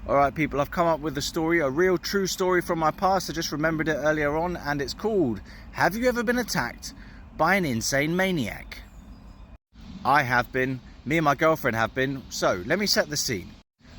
Alright people, I've come up with a story, a real true story from my past. I just remembered it earlier on, and it's called, Have you ever been attacked by an insane maniac? I have been, me and my girlfriend have been, so let me set the scene.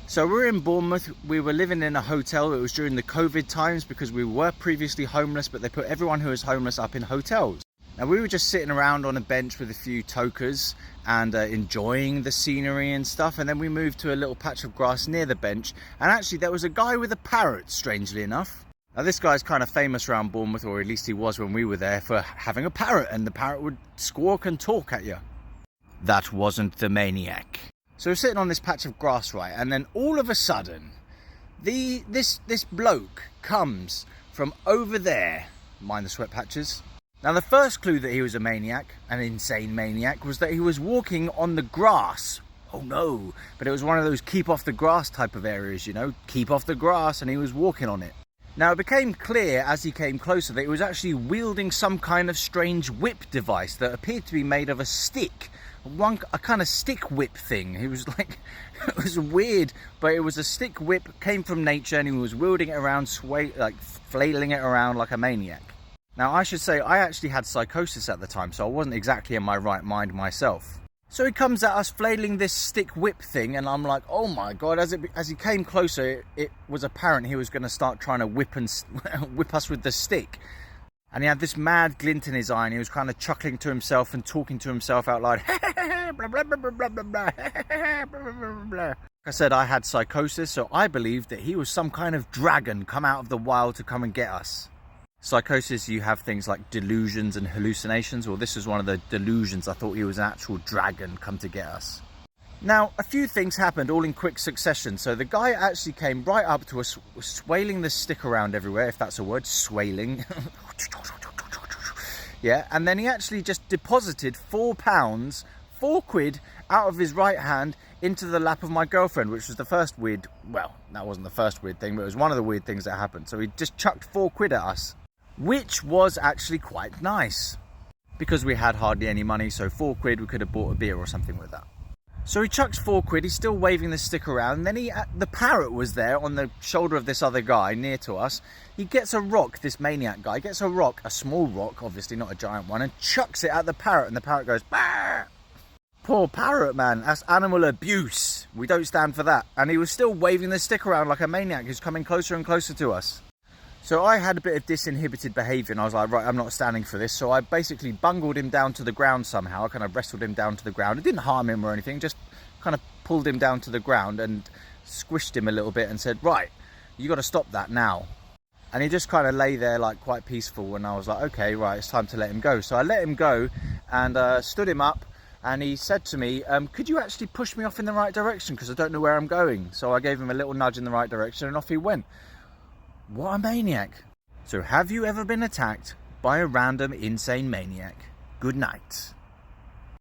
So we're in Bournemouth, we were living in a hotel. It was during the COVID times because we were previously homeless, but they put everyone who was homeless up in hotels. Now we were just sitting around on a bench with a few tokers and enjoying the scenery and stuff, and then we moved to a little patch of grass near the bench, and actually there was a guy with a parrot, strangely enough. Now this guy's kind of famous around Bournemouth, or at least he was when we were there, for having a parrot, and the parrot would squawk and talk at you. That wasn't the maniac. So we're sitting on this patch of grass, right, and then all of a sudden this bloke comes from over there, mind the sweat patches. Now the first clue that he was a maniac, an insane maniac, was that he was walking on the grass. Oh no, but it was one of those keep off the grass type of areas, you know, keep off the grass, and he was walking on it. Now it became clear as he came closer that he was actually wielding some kind of strange whip device that appeared to be made of a stick. A kind of stick whip thing. He was like, it was weird, but it was a stick whip, came from nature, and he was wielding it around, flailing it around like a maniac. Now I should say I actually had psychosis at the time, so I wasn't exactly in my right mind myself. So he comes at us flailing this stick whip thing, and I'm like, oh my god. As he came closer, it was apparent he was going to start trying to whip us with the stick. And he had this mad glint in his eye, and he was kind of chuckling to himself and talking to himself out loud. Like I said, I had psychosis, so I believed that he was some kind of dragon come out of the wild to come and get us. Psychosis, you have things like delusions and hallucinations. Well, this was one of the delusions. I thought he was an actual dragon come to get us. Now, a few things happened all in quick succession. So the guy actually came right up to us, swailing the stick around everywhere, if that's a word, swailing. Yeah, and then he actually just deposited £4, 4 quid, out of his right hand into the lap of my girlfriend, which was the first weird, well, that wasn't the first weird thing, but it was one of the weird things that happened. So he just chucked 4 quid at us, which was actually quite nice because we had hardly any money. So 4 quid, we could have bought a beer or something with that. So he chucks 4 quid, he's still waving the stick around, and then the parrot was there on the shoulder of this other guy near to us. He gets a rock, this maniac guy, gets a rock, a small rock, obviously not a giant one, and chucks it at the parrot, and the parrot goes, bah! Poor parrot, man, that's animal abuse. We don't stand for that. And he was still waving the stick around like a maniac who's coming closer and closer to us. So I had a bit of disinhibited behaviour, and I was like, right, I'm not standing for this. So I basically bungled him down to the ground somehow. I kind of wrestled him down to the ground. It didn't harm him or anything, just kind of pulled him down to the ground and squished him a little bit and said, right, you got to stop that now. And he just kind of lay there like quite peaceful, and I was like, okay, right, it's time to let him go. So I let him go and stood him up, and he said to me, could you actually push me off in the right direction, because I don't know where I'm going. So I gave him a little nudge in the right direction, and off he went. What a maniac. So have you ever been attacked by a random insane maniac? Good night.